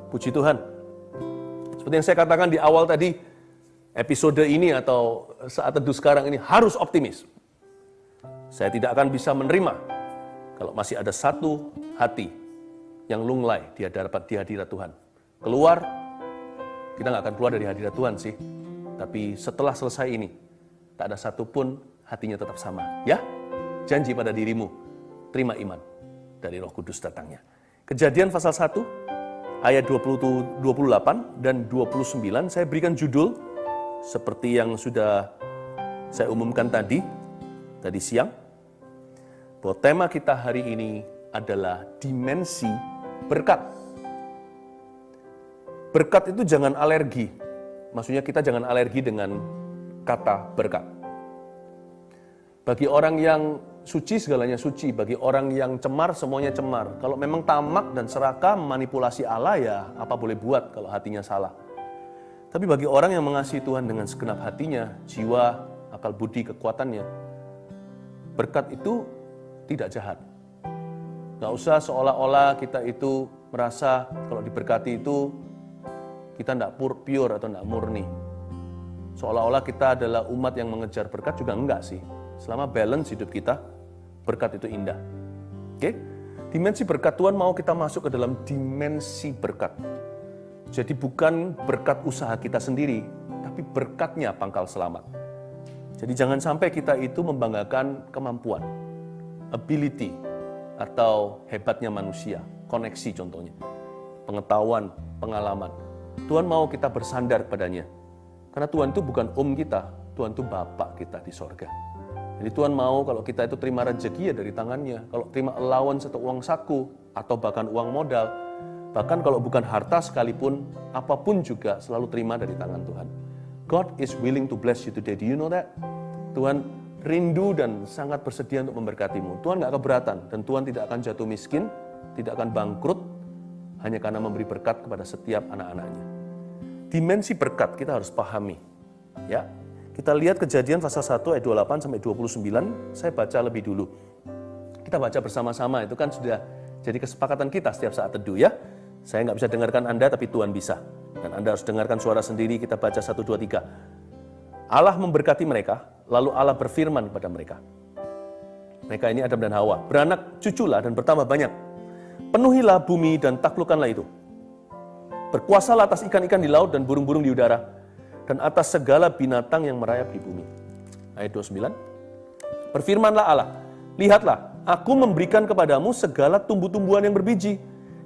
Puji Tuhan. Seperti yang saya katakan di awal tadi, episode ini atau saat teduh sekarang ini harus optimis. Saya tidak akan bisa menerima kalau masih ada satu hati yang lunglai di hadirat Tuhan. Keluar, kita nggak akan keluar dari hadirat Tuhan sih. Tapi setelah selesai ini, tak ada satupun hatinya tetap sama. Ya, janji pada dirimu, terima iman dari Roh Kudus datangnya. Kejadian pasal 1, ayat 28 dan 29, saya berikan judul seperti yang sudah saya umumkan tadi siang, bahwa tema kita hari ini adalah dimensi berkat. Berkat itu jangan alergi. Maksudnya kita jangan alergi dengan kata berkat. Bagi orang yang suci, segalanya suci. Bagi orang yang cemar, semuanya cemar. Kalau memang tamak dan serakah memanipulasi Allah, ya apa boleh buat kalau hatinya salah. Tapi bagi orang yang mengasihi Tuhan dengan segenap hatinya, jiwa, akal budi, kekuatannya, berkat itu tidak jahat. Nggak usah seolah-olah kita itu merasa kalau diberkati itu kita tidak pure atau tidak murni. Seolah-olah kita adalah umat yang mengejar berkat, juga enggak sih. Selama balance hidup kita, berkat itu indah. Oke? Dimensi berkat, Tuhan mau kita masuk ke dalam dimensi berkat. Jadi bukan berkat usaha kita sendiri, tapi berkatnya pangkal selamat. Jadi jangan sampai kita itu membanggakan kemampuan, ability, atau hebatnya manusia, koneksi contohnya, pengetahuan, pengalaman. Tuhan mau kita bersandar padanya. Karena Tuhan itu bukan kita, Tuhan itu Bapa kita di sorga. Jadi Tuhan mau kalau kita itu terima rezeki ya dari tangannya. Kalau terima allowance atau uang saku, atau bahkan uang modal, bahkan kalau bukan harta sekalipun, apapun juga selalu terima dari tangan Tuhan. God is willing to bless you today. Do you know that? Tuhan rindu dan sangat bersedia untuk memberkatimu. Tuhan gak keberatan dan Tuhan tidak akan jatuh miskin, tidak akan bangkrut, hanya karena memberi berkat kepada setiap anak-anaknya. Dimensi berkat kita harus pahami. Ya, kita lihat Kejadian pasal 1 ayat 28 sampai 29, saya baca lebih dulu. Kita baca bersama-sama, itu kan sudah jadi kesepakatan kita setiap saat teduh ya. Saya nggak bisa dengarkan Anda, tapi Tuhan bisa. Dan Anda harus dengarkan suara sendiri, kita baca 1, 2, 3. Allah memberkati mereka, lalu Allah berfirman kepada mereka. Mereka ini Adam dan Hawa, beranak cuculah dan bertambah banyak. Penuhilah bumi dan taklukkanlah itu. Berkuasalah atas ikan-ikan di laut dan burung-burung di udara, dan atas segala binatang yang merayap di bumi. Ayat 29. Berfirmanlah Allah, lihatlah, aku memberikan kepadamu segala tumbuh-tumbuhan yang berbiji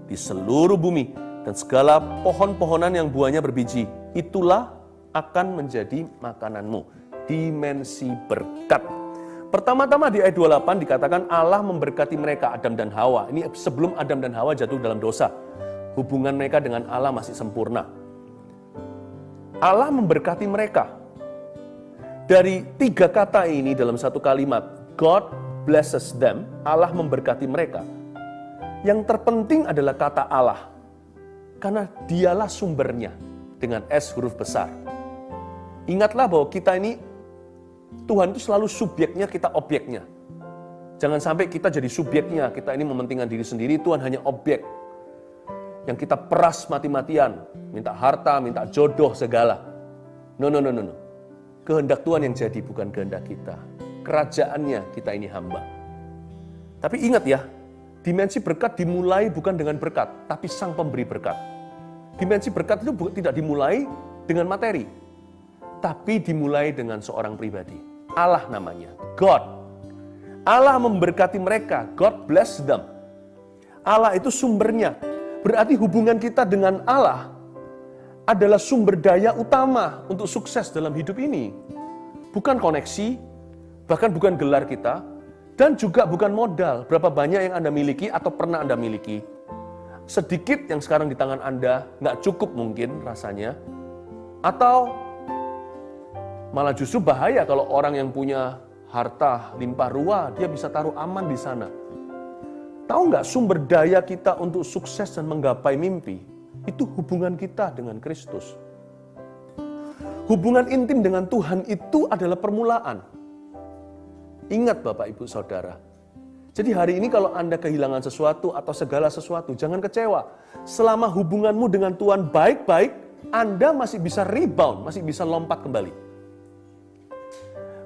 di seluruh bumi, dan segala pohon-pohonan yang buahnya berbiji. Itulah akan menjadi makananmu. Dimensi berkat. Pertama-tama di ayat 28 dikatakan Allah memberkati mereka, Adam dan Hawa. Ini sebelum Adam dan Hawa jatuh dalam dosa. Hubungan mereka dengan Allah masih sempurna. Allah memberkati mereka. Dari 3 kata ini dalam satu kalimat, God blesses them, Allah memberkati mereka. Yang terpenting adalah kata Allah. Karena dialah sumbernya dengan S huruf besar. Ingatlah bahwa kita ini, Tuhan itu selalu subjeknya, kita objeknya. Jangan sampai kita jadi subjeknya, kita ini mementingkan diri sendiri, Tuhan hanya objek. Yang kita peras mati-matian, minta harta, minta jodoh, segala. No. Kehendak Tuhan yang jadi, bukan kehendak kita. Kerajaannya kita ini hamba. Tapi ingat ya, dimensi berkat dimulai bukan dengan berkat, tapi sang pemberi berkat. Dimensi berkat itu tidak dimulai dengan materi, tapi dimulai dengan seorang pribadi. Allah namanya, God. Allah memberkati mereka, God bless them. Allah itu sumbernya. Berarti hubungan kita dengan Allah adalah sumber daya utama untuk sukses dalam hidup ini. Bukan koneksi, bahkan bukan gelar kita, dan juga bukan modal. Berapa banyak yang Anda miliki atau pernah Anda miliki. Sedikit yang sekarang di tangan Anda, nggak cukup mungkin rasanya. Atau malah justru bahaya kalau orang yang punya harta limpah ruah, dia bisa taruh aman di sana. Tahu nggak sumber daya kita untuk sukses dan menggapai mimpi? Itu hubungan kita dengan Kristus. Hubungan intim dengan Tuhan itu adalah permulaan. Ingat Bapak Ibu Saudara, Jadi hari ini kalau Anda kehilangan sesuatu atau segala sesuatu, jangan kecewa. Selama hubunganmu dengan Tuhan baik-baik, Anda masih bisa rebound, masih bisa lompat kembali.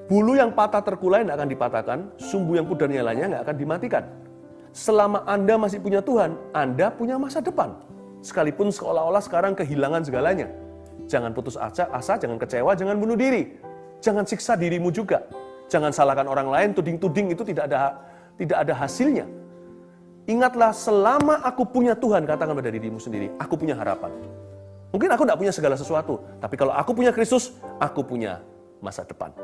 Bulu yang patah terkulai tidak akan dipatahkan, sumbu yang pudar nyalanya nggak akan dimatikan. Selama Anda masih punya Tuhan, Anda punya masa depan. Sekalipun seolah-olah sekarang kehilangan segalanya. Jangan putus asa, jangan kecewa, jangan bunuh diri. Jangan siksa dirimu juga. Jangan salahkan orang lain, tuding-tuding itu tidak ada hasilnya. Ingatlah, selama aku punya Tuhan, katakan pada dirimu sendiri, aku punya harapan. Mungkin aku tidak punya segala sesuatu, tapi kalau aku punya Kristus, aku punya masa depan.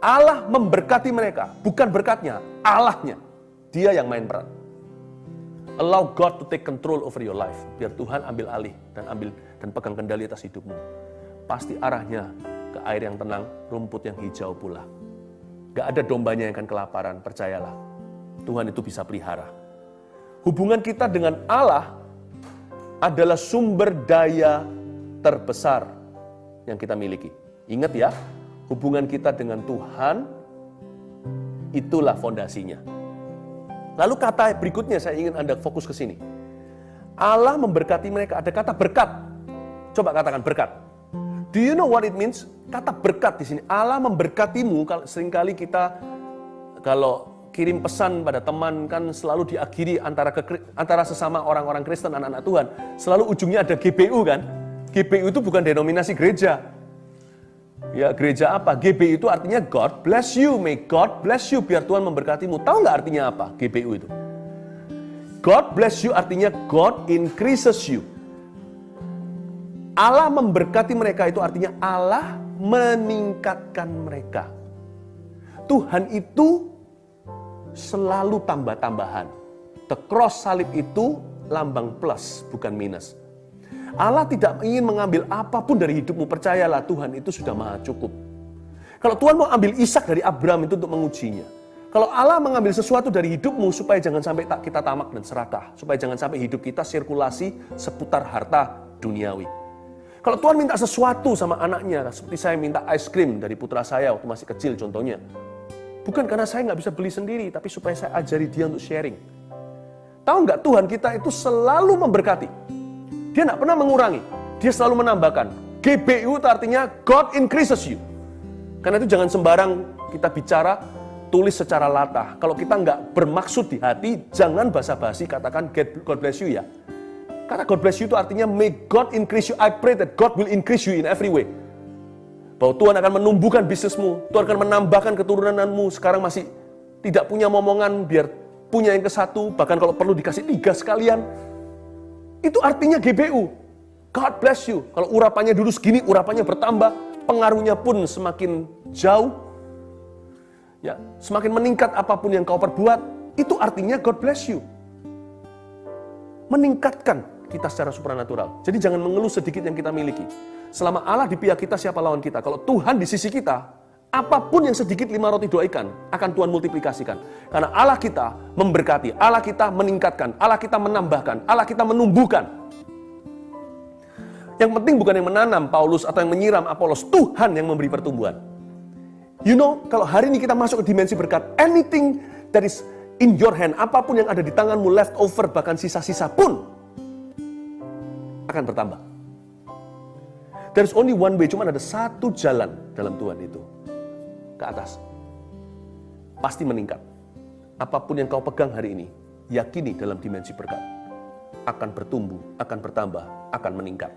Allah memberkati mereka, bukan berkatnya, Allahnya. Dia yang main peran. Allow God to take control over your life. Biar Tuhan ambil alih dan pegang kendali atas hidupmu. Pasti arahnya ke air yang tenang, rumput yang hijau pula. Gak ada dombanya yang akan kelaparan, percayalah. Tuhan itu bisa pelihara. Hubungan kita dengan Allah adalah sumber daya terbesar yang kita miliki. Ingat ya, hubungan kita dengan Tuhan itulah fondasinya. Lalu kata berikutnya saya ingin Anda fokus ke sini. Allah memberkati mereka. Ada kata berkat. Coba katakan berkat. Do you know what it means? Kata berkat di sini. Allah memberkatimu. Seringkali kita kalau kirim pesan pada teman kan selalu diakhiri antara sesama orang-orang Kristen, anak-anak Tuhan. Selalu ujungnya ada GBU kan. GBU itu bukan denominasi gereja. Ya, gereja apa? GBU itu artinya God bless you, may God bless you, biar Tuhan memberkatimu. Tahu nggak artinya apa GBU itu? God bless you artinya God increases you. Allah memberkati mereka itu artinya Allah meningkatkan mereka. Tuhan itu selalu tambah-tambahan. The cross salib itu lambang plus, bukan minus. Allah tidak ingin mengambil apapun dari hidupmu, percayalah Tuhan itu sudah maha cukup. Kalau Tuhan mau ambil Ishak dari Abraham itu untuk mengujinya. Kalau Allah mengambil sesuatu dari hidupmu supaya jangan sampai kita tamak dan serakah. Supaya jangan sampai hidup kita sirkulasi seputar harta duniawi. Kalau Tuhan minta sesuatu sama anaknya, seperti saya minta ice cream dari putra saya waktu masih kecil contohnya. Bukan karena saya nggak bisa beli sendiri, tapi supaya saya ajari dia untuk sharing. Tahu nggak, Tuhan kita itu selalu memberkati. Dia tidak pernah mengurangi, dia selalu menambahkan. GBU itu artinya God increases you. Karena itu jangan sembarang kita bicara, tulis secara latah. Kalau kita nggak bermaksud di hati, jangan basa-basi katakan God bless you ya. Kata God bless you itu artinya may God increase you. I pray that God will increase you in every way. Bahwa Tuhan akan menumbuhkan bisnismu, Tuhan akan menambahkan keturunanmu. Sekarang masih tidak punya momongan, biar punya yang ke-1, bahkan kalau perlu dikasih 3 sekalian. Itu artinya GBU. God bless you. Kalau urapannya dulu segini, urapannya bertambah, pengaruhnya pun semakin jauh. Ya, semakin meningkat apapun yang kau perbuat, itu artinya God bless you. Meningkatkan kita secara supranatural. Jadi jangan mengeluh sedikit yang kita miliki. Selama Allah di pihak kita, siapa lawan kita? Kalau Tuhan di sisi kita, apapun yang sedikit 5 roti 2 ikan akan Tuhan multiplikasikan. Karena Allah kita memberkati, Allah kita meningkatkan, Allah kita menambahkan, Allah kita menumbuhkan. Yang penting bukan yang menanam Paulus atau yang menyiram Apolos, Tuhan yang memberi pertumbuhan. You know, kalau hari ini kita masuk ke dimensi berkat, anything that is in your hand, apapun yang ada di tanganmu left over, bahkan sisa-sisa pun akan bertambah. There's only one way, cuma ada satu jalan dalam Tuhan itu. Ke atas. Pasti meningkat. Apapun yang kau pegang hari ini, yakini dalam dimensi berkat. Akan bertumbuh, akan bertambah, akan meningkat.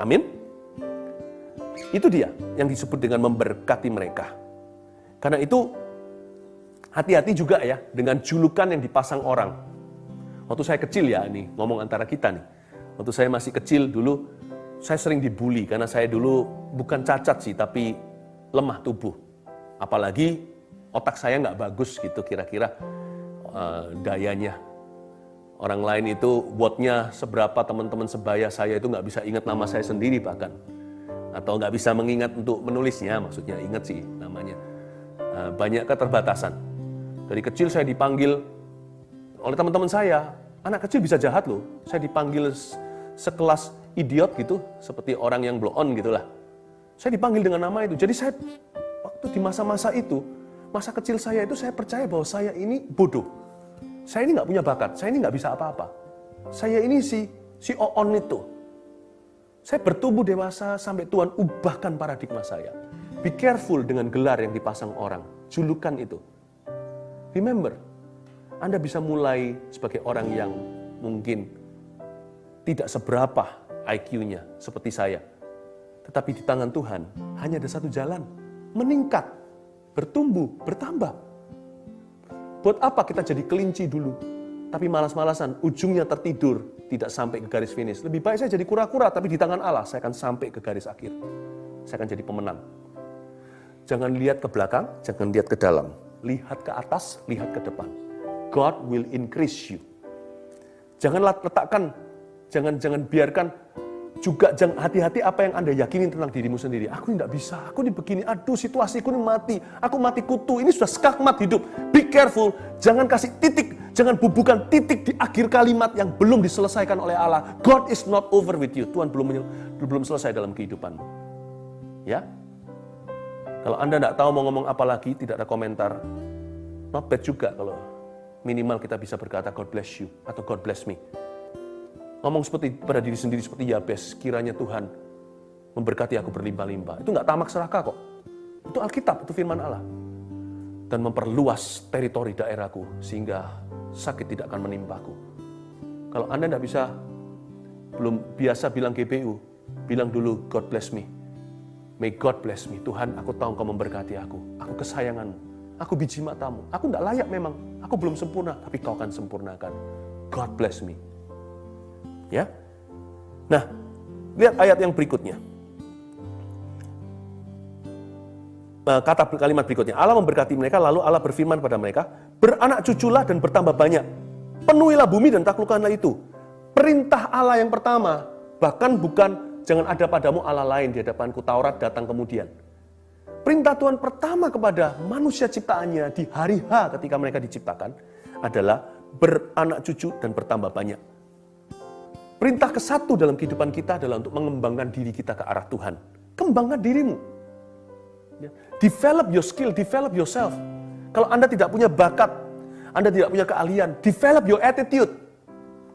Amin. Itu dia yang disebut dengan memberkati mereka. Karena itu, hati-hati juga ya dengan julukan yang dipasang orang. Waktu saya kecil ya, ini ngomong antara kita nih. Waktu saya masih kecil dulu, saya sering dibully karena saya dulu bukan cacat sih, tapi lemah tubuh. Apalagi otak saya nggak bagus gitu kira-kira dayanya. Orang lain itu wordnya seberapa, teman-teman sebaya saya itu nggak bisa ingat nama saya sendiri bahkan. Atau nggak bisa mengingat untuk menulisnya, maksudnya ingat sih namanya. Banyak keterbatasan. Dari kecil saya dipanggil oleh teman-teman saya, anak kecil bisa jahat loh. Saya dipanggil sekelas idiot gitu, seperti orang yang blow on gitulah. Saya dipanggil dengan nama itu. Jadi saya waktu di masa-masa itu Masa kecil saya itu saya percaya bahwa saya ini bodoh. Saya ini nggak punya bakat, saya ini nggak bisa apa-apa. Saya ini si Oon itu. Saya bertumbuh dewasa sampai Tuhan ubahkan paradigma saya. Be careful dengan gelar yang dipasang orang, julukan itu. Remember, Anda bisa mulai sebagai orang yang mungkin tidak seberapa IQ-nya seperti saya. Tetapi di tangan Tuhan hanya ada satu jalan, meningkat, bertumbuh, bertambah. Buat apa kita jadi kelinci dulu, tapi malas-malasan, ujungnya tertidur, tidak sampai ke garis finish. Lebih baik saya jadi kura-kura, tapi di tangan Allah saya akan sampai ke garis akhir. Saya akan jadi pemenang. Jangan lihat ke belakang, jangan lihat ke dalam. Lihat ke atas, lihat ke depan. God will increase you. Janganlah letakkan, jangan biarkan juga, jangan hati-hati apa yang Anda yakini tentang dirimu sendiri. Aku ini tidak bisa, aku ini begini, aduh situasiku ini mati, aku mati kutu, ini sudah skakmat hidup. Be careful, jangan kasih titik, jangan bubuhkan titik di akhir kalimat yang belum diselesaikan oleh Allah. God is not over with you. Tuhan belum selesai dalam kehidupanmu. Ya? Kalau Anda tidak tahu mau ngomong apa lagi, tidak ada komentar, not bad juga kalau minimal kita bisa berkata God bless you atau God bless me. Ngomong seperti pada diri sendiri seperti Yabes, kiranya Tuhan memberkati aku berlimpah-limpah. Itu nggak tamak serakah kok. Itu Alkitab, itu firman Allah. Dan memperluas teritori daerahku sehingga sakit tidak akan menimpaku. Kalau Anda tidak bisa, belum biasa bilang GBU, bilang dulu God bless me. May God bless me. Tuhan, aku tahu Engkau memberkati aku. Aku kesayanganmu. Aku biji matamu. Aku tidak layak memang. Aku belum sempurna, tapi Kau akan sempurnakan. God bless me. Ya. Nah, lihat ayat yang berikutnya. Kalimat berikutnya. Allah memberkati mereka, lalu Allah berfirman pada mereka, beranak cuculah dan bertambah banyak. Penuhilah bumi dan taklukkanlah itu. Perintah Allah yang pertama, bahkan bukan jangan ada padamu Allah lain di hadapanku. Taurat datang kemudian. Perintah Tuhan pertama kepada manusia ciptaannya di hari H ketika mereka diciptakan adalah beranak cucu dan bertambah banyak. Perintah ke-1 dalam kehidupan kita adalah untuk mengembangkan diri kita ke arah Tuhan. Kembangkan dirimu. Develop your skill, develop yourself. Kalau Anda tidak punya bakat, Anda tidak punya keahlian, develop your attitude.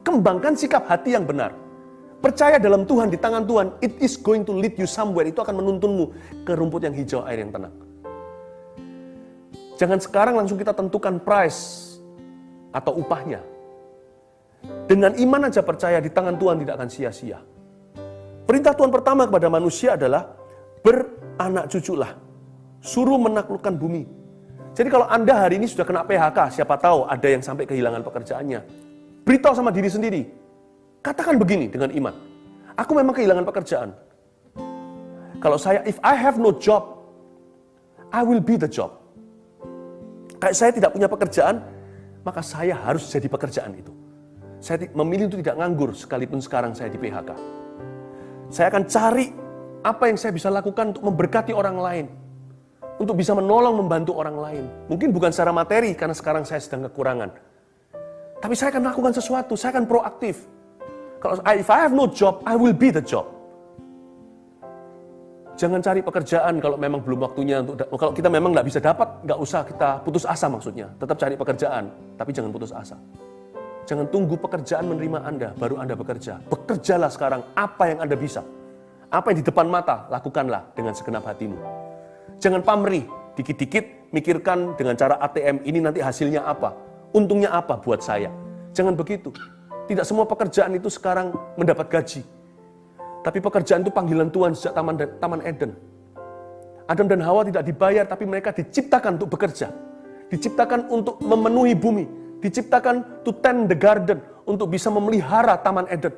Kembangkan sikap hati yang benar. Percaya dalam Tuhan, di tangan Tuhan, it is going to lead you somewhere. Itu akan menuntunmu ke rumput yang hijau, air yang tenang. Jangan sekarang langsung kita tentukan price atau upahnya. Dengan iman aja percaya di tangan Tuhan tidak akan sia-sia. Perintah Tuhan pertama kepada manusia adalah beranak cuculah. Suruh menaklukkan bumi. Jadi kalau Anda hari ini sudah kena PHK, siapa tahu ada yang sampai kehilangan pekerjaannya. Beritahu sama diri sendiri. Katakan begini dengan iman. Aku memang kehilangan pekerjaan. Kalau if I have no job, I will be the job. Kayak saya tidak punya pekerjaan, maka saya harus jadi pekerjaan itu. Saya memilih untuk tidak nganggur sekalipun sekarang saya di PHK. Saya akan cari apa yang saya bisa lakukan untuk memberkati orang lain. Untuk bisa menolong, membantu orang lain. Mungkin bukan secara materi karena sekarang saya sedang kekurangan. Tapi saya akan melakukan sesuatu, saya akan proaktif. If I have no job, I will be the job. Jangan cari pekerjaan kalau memang belum waktunya. Kalau kita memang nggak bisa dapat, nggak usah kita putus asa maksudnya. Tetap cari pekerjaan, tapi jangan putus asa. Jangan tunggu pekerjaan menerima Anda, baru Anda bekerja. Bekerjalah sekarang apa yang Anda bisa. Apa yang di depan mata, lakukanlah dengan segenap hatimu. Jangan pamrih, dikit-dikit mikirkan dengan cara ATM, ini nanti hasilnya apa. Untungnya apa buat saya. Jangan begitu. Tidak semua pekerjaan itu sekarang mendapat gaji. Tapi pekerjaan itu panggilan Tuhan sejak Taman Eden. Adam dan Hawa tidak dibayar, tapi mereka diciptakan untuk bekerja. Diciptakan untuk memenuhi bumi. Diciptakan to tend the garden, untuk bisa memelihara Taman Eden.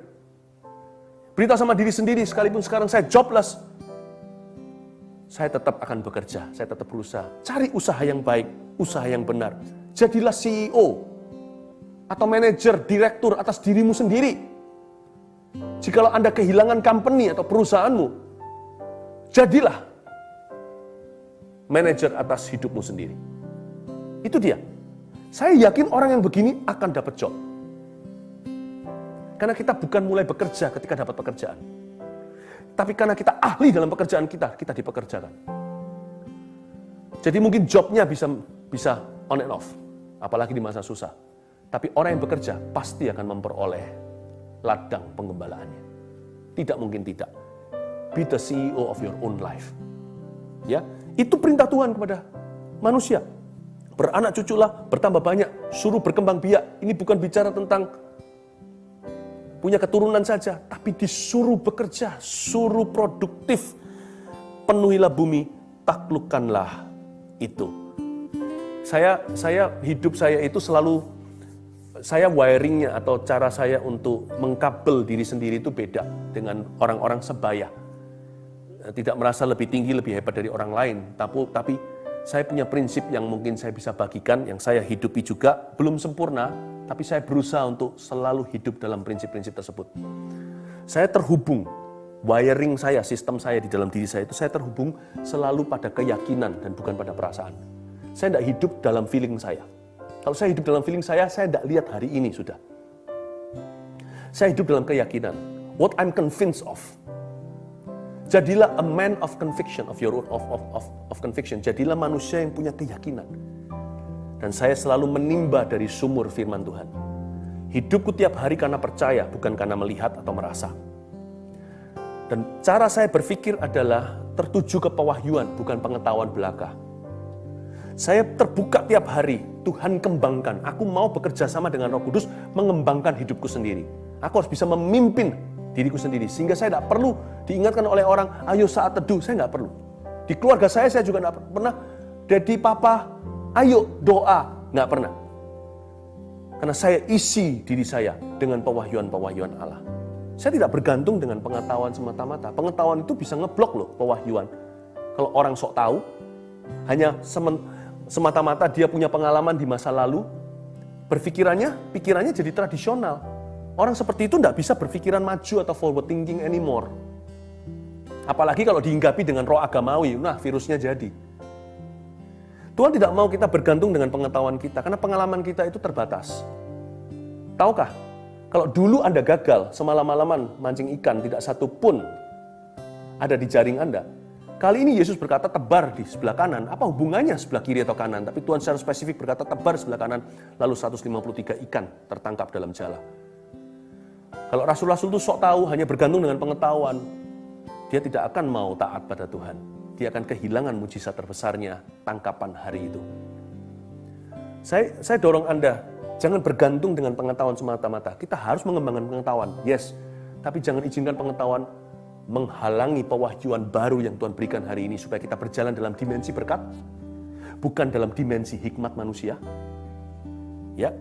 Beritahu sama diri sendiri, sekalipun sekarang saya jobless, saya tetap akan bekerja, saya tetap berusaha. Cari usaha yang baik, usaha yang benar. Jadilah CEO atau manajer, direktur atas dirimu sendiri. Jikalau Anda kehilangan company atau perusahaanmu, jadilah manajer atas hidupmu sendiri. Itu dia. Saya yakin orang yang begini akan dapat job. Karena kita bukan mulai bekerja ketika dapat pekerjaan. Tapi karena kita ahli dalam pekerjaan kita, kita dipekerjakan. Jadi mungkin jobnya bisa on and off, apalagi di masa susah. Tapi orang yang bekerja pasti akan memperoleh ladang penggembalaannya. Tidak mungkin tidak. Be the CEO of your own life. Ya, itu perintah Tuhan kepada manusia. Beranak cuculah, bertambah banyak, suruh berkembang biak. Ini bukan bicara tentang punya keturunan saja, tapi disuruh bekerja, suruh produktif. Penuhilah bumi, taklukkanlah itu. Hidup saya itu selalu, saya wiringnya atau cara saya untuk mengkabel diri sendiri itu beda dengan orang-orang sebaya. Tidak merasa lebih tinggi, lebih hebat dari orang lain, tapi saya punya prinsip yang mungkin saya bisa bagikan, yang saya hidupi juga, belum sempurna, tapi saya berusaha untuk selalu hidup dalam prinsip-prinsip tersebut. Saya terhubung, wiring saya, sistem saya di dalam diri saya itu, saya terhubung selalu pada keyakinan dan bukan pada perasaan. Saya tidak hidup dalam feeling saya. Kalau saya hidup dalam feeling saya tidak lihat hari ini sudah. Saya hidup dalam keyakinan. What I'm convinced of. Jadilah a man of conviction, of conviction. Jadilah manusia yang punya keyakinan. Dan saya selalu menimba dari sumur firman Tuhan. Hidupku tiap hari karena percaya, bukan karena melihat atau merasa. Dan cara saya berpikir adalah tertuju ke pewahyuan, bukan pengetahuan belaka. Saya terbuka tiap hari, Tuhan kembangkan. Aku mau bekerja sama dengan Roh Kudus, mengembangkan hidupku sendiri. Aku harus bisa memimpin diriku sendiri, sehingga saya tidak perlu diingatkan oleh orang, ayo saat teduh, saya tidak perlu. Di keluarga saya juga tidak pernah, Daddy, Papa, ayo doa, nggak pernah. Karena saya isi diri saya dengan pewahyuan-pewahyuan Allah. Saya tidak bergantung dengan pengetahuan semata-mata. Pengetahuan itu bisa ngeblok loh pewahyuan. Kalau orang sok tahu, hanya semata-mata dia punya pengalaman di masa lalu, pikirannya jadi tradisional. Orang seperti itu tidak bisa berpikiran maju atau forward thinking anymore. Apalagi kalau dihinggapi dengan roh agamawi, nah virusnya jadi. Tuhan tidak mau kita bergantung dengan pengetahuan kita, karena pengalaman kita itu terbatas. Tahukah, kalau dulu Anda gagal semalam-malaman mancing ikan, tidak satu pun ada di jaring Anda. Kali ini Yesus berkata tebar di sebelah kanan. Apa hubungannya sebelah kiri atau kanan? Tapi Tuhan secara spesifik berkata tebar sebelah kanan. Lalu 153 ikan tertangkap dalam jala. Kalau rasul-rasul itu sok tahu, hanya bergantung dengan pengetahuan, dia tidak akan mau taat pada Tuhan. Dia akan kehilangan mujizat terbesarnya, tangkapan hari itu. Saya dorong Anda, jangan bergantung dengan pengetahuan semata-mata. Kita harus mengembangkan pengetahuan, yes. Tapi jangan izinkan pengetahuan menghalangi pewahyuan baru yang Tuhan berikan hari ini, supaya kita berjalan dalam dimensi berkat, bukan dalam dimensi hikmat manusia. Ya,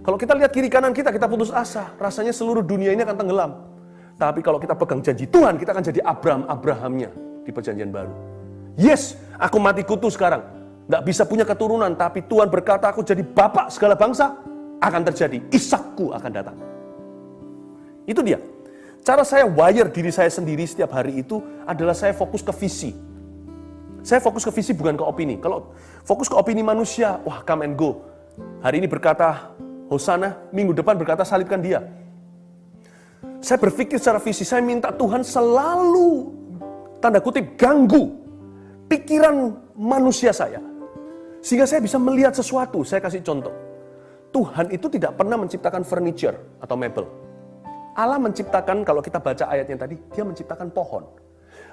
kalau kita lihat kiri kanan kita putus asa, rasanya seluruh dunia ini akan tenggelam. Tapi kalau kita pegang janji Tuhan, kita akan jadi Abrahamnya di perjanjian baru. Yes, aku mati kutu sekarang, nggak bisa punya keturunan, tapi Tuhan berkata aku jadi bapak segala bangsa, akan terjadi, Ishakku akan datang. Itu dia. Cara saya wire diri saya sendiri setiap hari itu adalah saya fokus ke visi. Saya fokus ke visi, bukan ke opini. Kalau fokus ke opini manusia, wah come and go. Hari ini berkata Hosana, minggu depan berkata salibkan dia. Saya berpikir secara visi, saya minta Tuhan selalu, tanda kutip, ganggu pikiran manusia saya. Sehingga saya bisa melihat sesuatu. Saya kasih contoh. Tuhan itu tidak pernah menciptakan furniture atau mebel. Allah menciptakan, kalau kita baca ayatnya tadi, dia menciptakan pohon.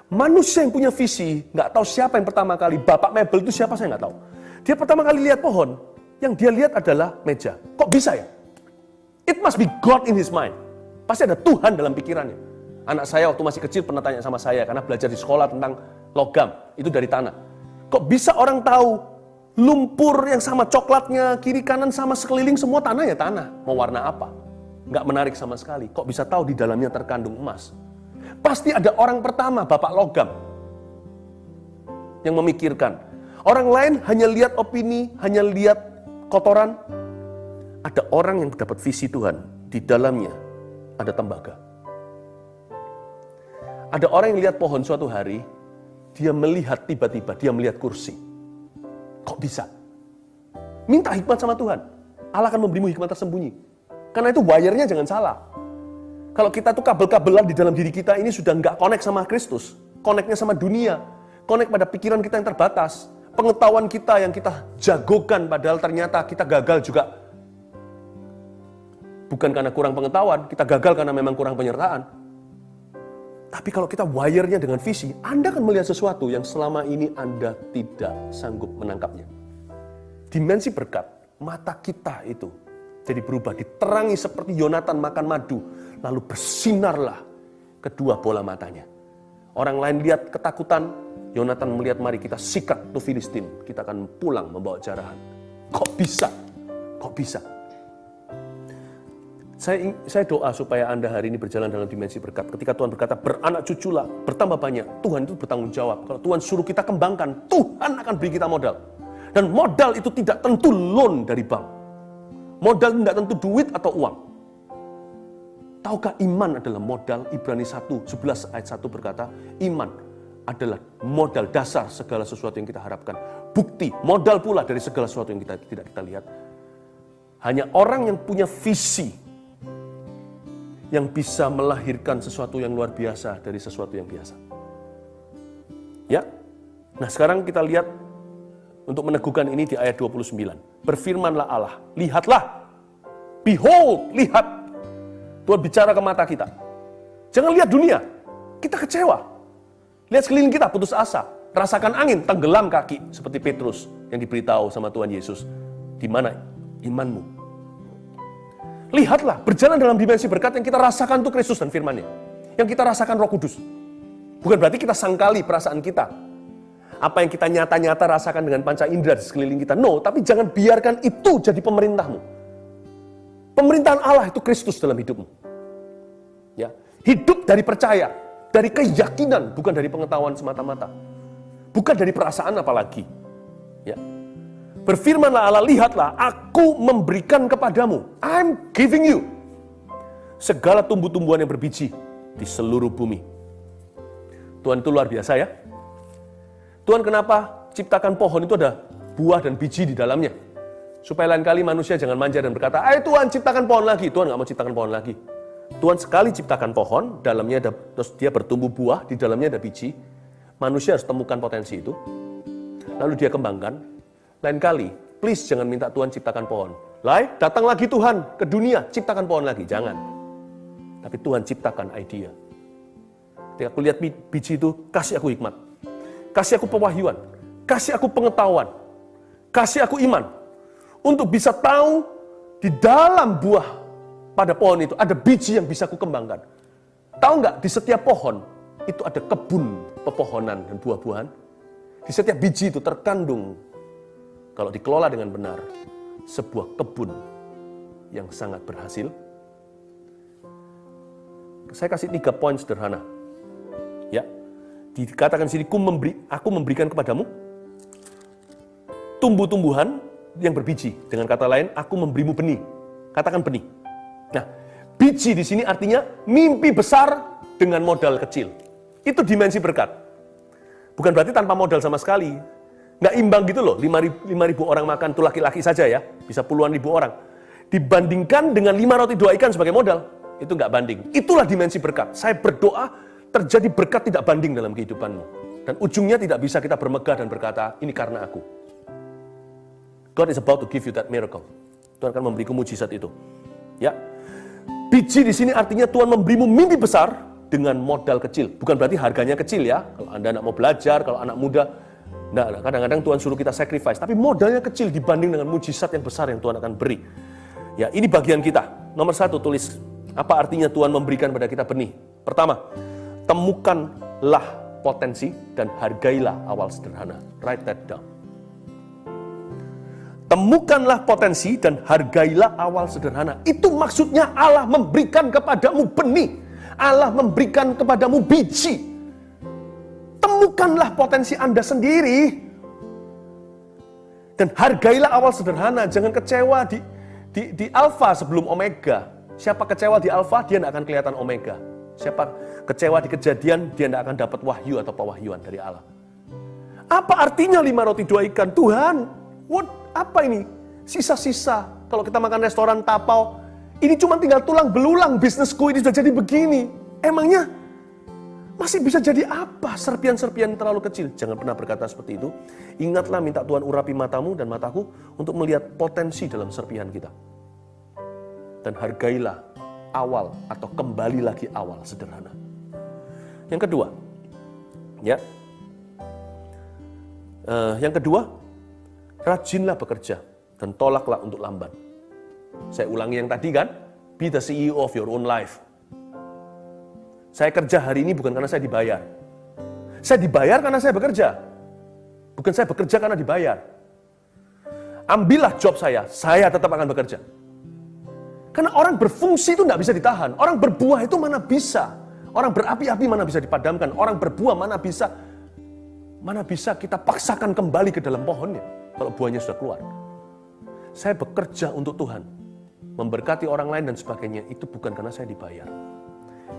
Manusia yang punya visi, nggak tahu siapa yang pertama kali, bapak mebel itu siapa saya nggak tahu. Dia pertama kali lihat pohon, yang dia lihat adalah meja. Kok bisa ya? It must be God in his mind. Pasti ada Tuhan dalam pikirannya. Anak saya waktu masih kecil pernah tanya sama saya, karena belajar di sekolah tentang logam, itu dari tanah. Kok bisa orang tahu lumpur yang sama coklatnya, kiri kanan sama sekeliling semua tanah ya tanah. Mau warna apa? Nggak menarik sama sekali. Kok bisa tahu di dalamnya terkandung emas? Pasti ada orang pertama, bapak logam, yang memikirkan. Orang lain hanya lihat opini, hanya lihat kotoran. Ada orang yang dapat visi Tuhan, di dalamnya ada tembaga. Ada orang yang lihat pohon suatu hari, dia melihat tiba-tiba, dia melihat kursi. Kok bisa? Minta hikmat sama Tuhan. Allah akan memberimu hikmat tersembunyi. Karena itu wire-nya jangan salah. Kalau kita tuh kabel-kabelan di dalam diri kita ini sudah nggak connect sama Kristus, connect-nya sama dunia, connect pada pikiran kita yang terbatas, pengetahuan kita yang kita jagokan padahal ternyata kita gagal juga. Bukan karena kurang pengetahuan, kita gagal karena memang kurang penyertaan. Tapi kalau kita wire-nya dengan visi, Anda akan melihat sesuatu yang selama ini Anda tidak sanggup menangkapnya. Dimensi berkat, mata kita itu jadi berubah, diterangi seperti Yonatan makan madu, lalu bersinarlah kedua bola matanya. Orang lain lihat ketakutan, Yonatan melihat mari kita sikat tuh Filistin, kita akan pulang membawa jarahan. Kok bisa? Kok bisa? Saya doa supaya Anda hari ini berjalan dalam dimensi berkat. Ketika Tuhan berkata, beranak cuculah, bertambah banyak. Tuhan itu bertanggung jawab. Kalau Tuhan suruh kita kembangkan, Tuhan akan beri kita modal. Dan modal itu tidak tentu loan dari bank. Modal tidak tentu duit atau uang. Tahukah iman adalah modal? Ibrani 1:11 ayat 1 berkata, iman adalah modal dasar segala sesuatu yang kita harapkan. Bukti, modal pula dari segala sesuatu yang tidak kita lihat. Hanya orang yang punya visi yang bisa melahirkan sesuatu yang luar biasa dari sesuatu yang biasa. Ya. Nah, sekarang kita lihat untuk meneguhkan ini di ayat 29. Berfirmanlah Allah, lihatlah. Behold, lihat. Tuhan bicara ke mata kita. Jangan lihat dunia. Kita kecewa. Lihat sekeliling kita, putus asa. Rasakan angin, tenggelam kaki seperti Petrus yang diberitahu sama Tuhan Yesus. Di mana imanmu? Lihatlah, berjalan dalam dimensi berkat yang kita rasakan itu Kristus dan firman-Nya. Yang kita rasakan Roh Kudus. Bukan berarti kita sangkali perasaan kita. Apa yang kita nyata-nyata rasakan dengan panca indera di sekeliling kita. No, tapi jangan biarkan itu jadi pemerintahmu. Pemerintahan Allah itu Kristus dalam hidupmu. Ya, hidup dari percaya, dari keyakinan, bukan dari pengetahuan semata-mata. Bukan dari perasaan apalagi. Ya. Berfirmanlah Allah, lihatlah, aku memberikan kepadamu, I'm giving you, segala tumbuh-tumbuhan yang berbiji di seluruh bumi. Tuhan itu luar biasa ya. Tuhan kenapa ciptakan pohon itu ada buah dan biji di dalamnya? Supaya lain kali manusia jangan manja dan berkata, ayo Tuhan ciptakan pohon lagi. Tuhan nggak mau ciptakan pohon lagi. Tuhan sekali ciptakan pohon, dalamnya ada, terus dia bertumbuh buah, di dalamnya ada biji. Manusia harus temukan potensi itu, lalu dia kembangkan. Lain kali, please jangan minta Tuhan ciptakan pohon. Datang lagi Tuhan ke dunia, ciptakan pohon lagi. Jangan. Tapi Tuhan ciptakan idea. Ketika aku lihat biji itu, kasih aku hikmat. Kasih aku pewahyuan. Kasih aku pengetahuan. Kasih aku iman. Untuk bisa tahu di dalam buah pada pohon itu ada biji yang bisa aku kembangkan. Tahu nggak, di setiap pohon itu ada kebun pepohonan dan buah-buahan. Di setiap biji itu terkandung, kalau dikelola dengan benar, sebuah kebun yang sangat berhasil. Saya kasih 3 poin sederhana. Ya, dikatakan di sini, aku memberikan kepadamu tumbuh-tumbuhan yang berbiji. Dengan kata lain, aku memberimu benih. Katakan benih. Nah, biji di sini artinya mimpi besar dengan modal kecil. Itu dimensi berkat. Bukan berarti tanpa modal sama sekali. Nggak imbang gitu loh, 5.000 orang makan, itu laki-laki saja ya, bisa puluhan ribu orang. Dibandingkan dengan 5 roti 2 ikan sebagai modal, itu nggak banding. Itulah dimensi berkat. Saya berdoa terjadi berkat tidak banding dalam kehidupanmu. Dan ujungnya tidak bisa kita bermegah dan berkata, ini karena aku. God is about to give you that miracle. Tuhan akan memberiku mujizat itu. Ya, biji di sini artinya Tuhan memberimu mimpi besar dengan modal kecil. Bukan berarti harganya kecil ya. Kalau Anda anak mau belajar, kalau anak muda, nah, kadang-kadang Tuhan suruh kita sacrifice, tapi modalnya kecil dibanding dengan mujizat yang besar yang Tuhan akan beri. Ya, ini bagian kita. Nomor 1, tulis apa artinya Tuhan memberikan pada kita benih. Pertama, temukanlah potensi dan hargailah awal sederhana. Write that down. Temukanlah potensi dan hargailah awal sederhana. Itu maksudnya Allah memberikan kepadamu benih. Allah memberikan kepadamu biji. Temukanlah potensi Anda sendiri. Dan hargailah awal sederhana. Jangan kecewa di alfa sebelum omega. Siapa kecewa di alfa, dia tidak akan kelihatan omega. Siapa kecewa di kejadian, dia tidak akan dapat wahyu atau pewahyuan dari Allah. Apa artinya 5 roti 2 ikan? Tuhan, apa ini? Sisa-sisa. Kalau kita makan restoran tapau, ini cuma tinggal tulang belulang bisnisku ini sudah jadi begini. Emangnya Masih bisa jadi apa? Serpian-serpian terlalu kecil. Jangan pernah berkata seperti itu. Ingatlah, minta Tuhan urapi matamu dan mataku untuk melihat potensi dalam serpihan kita. Dan hargailah awal atau kembali lagi awal sederhana. Yang kedua, ya. Yang kedua, rajinlah bekerja dan tolaklah untuk lamban. Saya ulangi yang tadi kan, be the CEO of your own life. Saya kerja hari ini bukan karena saya dibayar. Saya dibayar karena saya bekerja. Bukan saya bekerja karena dibayar. Ambillah job saya tetap akan bekerja. Karena orang berfungsi itu tidak bisa ditahan. Orang berbuah itu mana bisa. Orang berapi-api mana bisa dipadamkan. Orang berbuah mana bisa kita paksakan kembali ke dalam pohonnya. Kalau buahnya sudah keluar. Saya bekerja untuk Tuhan. Memberkati orang lain dan sebagainya. Itu bukan karena saya dibayar.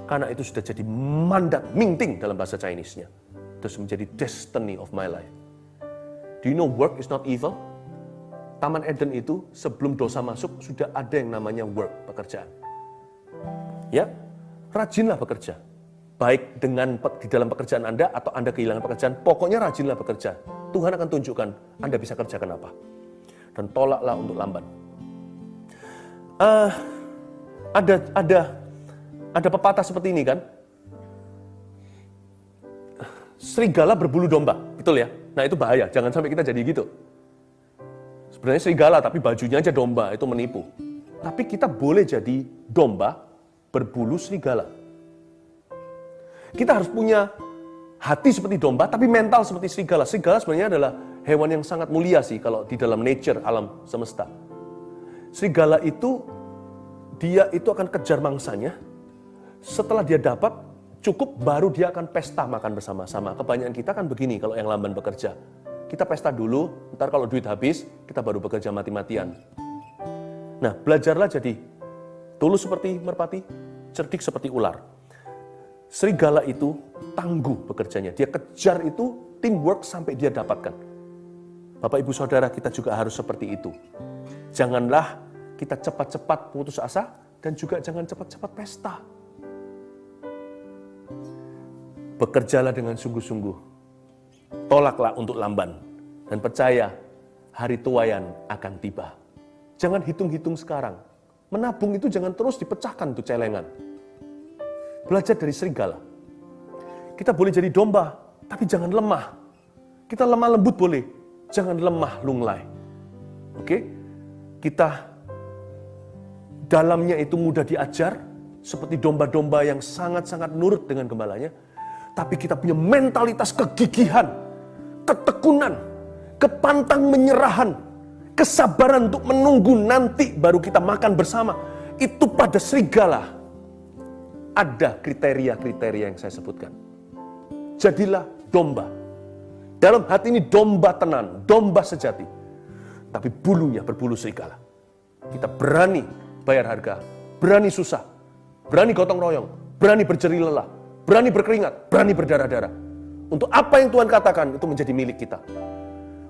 Karena itu sudah jadi mandat, mingting dalam bahasa Chinese-nya. Terus menjadi destiny of my life. Do you know work is not evil? Taman Eden itu sebelum dosa masuk sudah ada yang namanya work, pekerjaan. Ya, rajinlah bekerja. Baik di dalam pekerjaan Anda atau Anda kehilangan pekerjaan, pokoknya rajinlah bekerja. Tuhan akan tunjukkan Anda bisa kerjakan apa. Dan tolaklah untuk lamban. Ada pepatah seperti ini kan? Serigala berbulu domba, betul ya? Nah itu bahaya, jangan sampai kita jadi gitu. Sebenarnya serigala tapi bajunya aja domba, itu menipu. Tapi kita boleh jadi domba berbulu serigala. Kita harus punya hati seperti domba tapi mental seperti serigala. Serigala sebenarnya adalah hewan yang sangat mulia sih kalau di dalam nature, alam semesta. Serigala itu, dia itu akan kejar mangsanya. Setelah dia dapat, cukup baru dia akan pesta makan bersama-sama. Kebanyakan kita kan begini kalau yang lamban bekerja. Kita pesta dulu, ntar kalau duit habis, kita baru bekerja mati-matian. Nah, belajarlah jadi tulus seperti merpati, cerdik seperti ular. Serigala itu tangguh bekerjanya. Dia kejar itu teamwork sampai dia dapatkan. Bapak, Ibu, Saudara, kita juga harus seperti itu. Janganlah kita cepat-cepat putus asa dan juga jangan cepat-cepat pesta. Bekerjalah dengan sungguh-sungguh. Tolaklah untuk lamban. Dan percaya, hari tuaian akan tiba. Jangan hitung-hitung sekarang. Menabung itu jangan terus dipecahkan tuh celengan. Belajar dari serigala. Kita boleh jadi domba, tapi jangan lemah. Kita lemah lembut boleh, jangan lemah lunglai. Oke? Kita dalamnya itu mudah diajar, seperti domba-domba yang sangat-sangat nurut dengan gembalanya. Tapi kita punya mentalitas kegigihan, ketekunan, kepantang menyerahan, kesabaran untuk menunggu nanti baru kita makan bersama. Itu pada serigala ada kriteria-kriteria yang saya sebutkan. Jadilah domba. Dalam hati ini domba tenan, domba sejati. Tapi bulunya berbulu serigala. Kita berani bayar harga, berani susah, berani gotong royong, berani berjerih lelah, berani berkeringat, berani berdarah-darah. Untuk apa yang Tuhan katakan, itu menjadi milik kita.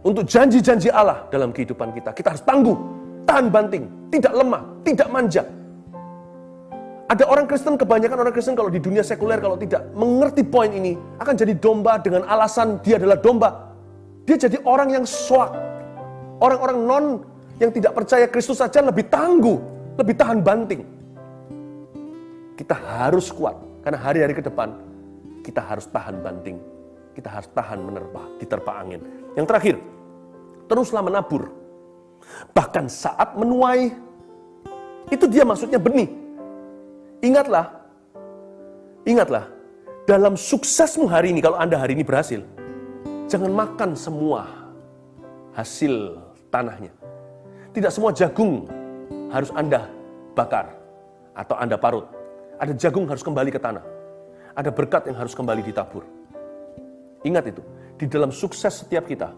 Untuk janji-janji Allah dalam kehidupan kita, kita harus tangguh, tahan banting, tidak lemah, tidak manja. Ada orang Kristen, kebanyakan orang Kristen kalau di dunia sekuler, kalau tidak mengerti poin ini, akan jadi domba dengan alasan dia adalah domba. Dia jadi orang yang soak. Orang-orang non yang tidak percaya Kristus saja lebih tangguh, lebih tahan banting. Kita harus kuat. Karena hari-hari ke depan, kita harus tahan banting. Kita harus tahan diterpa angin. Yang terakhir, teruslah menabur. Bahkan saat menuai, itu dia maksudnya benih. Ingatlah, dalam suksesmu hari ini, kalau Anda hari ini berhasil, jangan makan semua hasil tanahnya. Tidak semua jagung harus Anda bakar atau Anda parut. Ada jagung harus kembali ke tanah. Ada berkat yang harus kembali ditabur. Ingat itu, di dalam sukses setiap kita,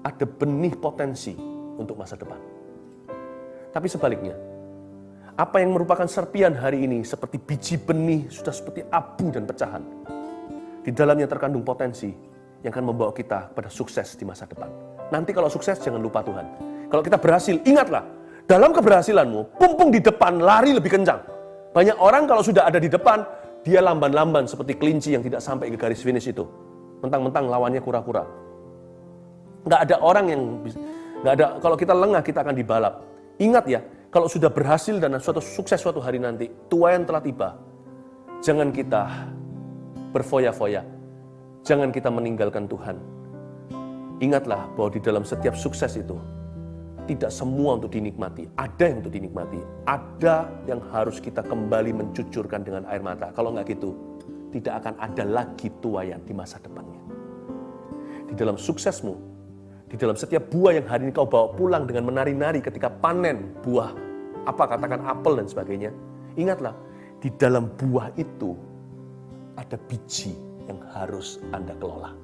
ada benih potensi untuk masa depan. Tapi sebaliknya, apa yang merupakan serpian hari ini seperti biji benih, sudah seperti abu dan pecahan. Di dalamnya terkandung potensi yang akan membawa kita pada sukses di masa depan. Nanti kalau sukses, jangan lupa Tuhan. Kalau kita berhasil, ingatlah, dalam keberhasilanmu, pumpung di depan, lari lebih kencang. Banyak orang kalau sudah ada di depan, Dia lamban-lamban seperti kelinci yang tidak sampai ke garis finish itu. Mentang-mentang lawannya kura-kura. Nggak ada orang yang bisa, nggak ada. Kalau kita lengah, kita akan dibalap. Ingat ya, kalau sudah berhasil dan sukses suatu hari nanti, tuaian telah tiba. Jangan kita berfoya-foya. Jangan kita meninggalkan Tuhan. Ingatlah bahwa di dalam setiap sukses itu, tidak semua untuk dinikmati. Ada yang untuk dinikmati. Ada yang harus kita kembali mencucurkan dengan air mata. Kalau nggak gitu, tidak akan ada lagi tuaian di masa depannya. Di dalam suksesmu, di dalam setiap buah yang hari ini kau bawa pulang dengan menari-nari ketika panen buah, apa katakan apel dan sebagainya, ingatlah, di dalam buah itu ada biji yang harus Anda kelola.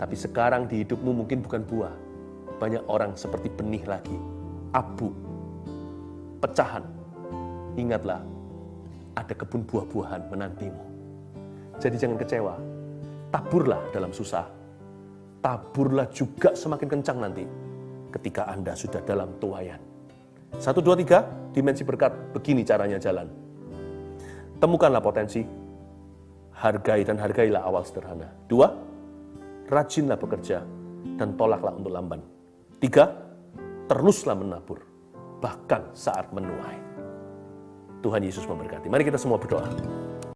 Tapi sekarang di hidupmu mungkin bukan buah. Banyak orang seperti benih lagi, abu, pecahan. Ingatlah, ada kebun buah-buahan menantimu. Jadi jangan kecewa, taburlah dalam susah. Taburlah juga semakin kencang nanti ketika Anda sudah dalam tuaian. 1, 2, 3, dimensi berkat, begini caranya jalan. Temukanlah potensi, hargai dan hargailah awal sederhana. 2, rajinlah bekerja dan tolaklah untuk lamban. 3, teruslah menabur, bahkan saat menuai. Tuhan Yesus memberkati. Mari kita semua berdoa.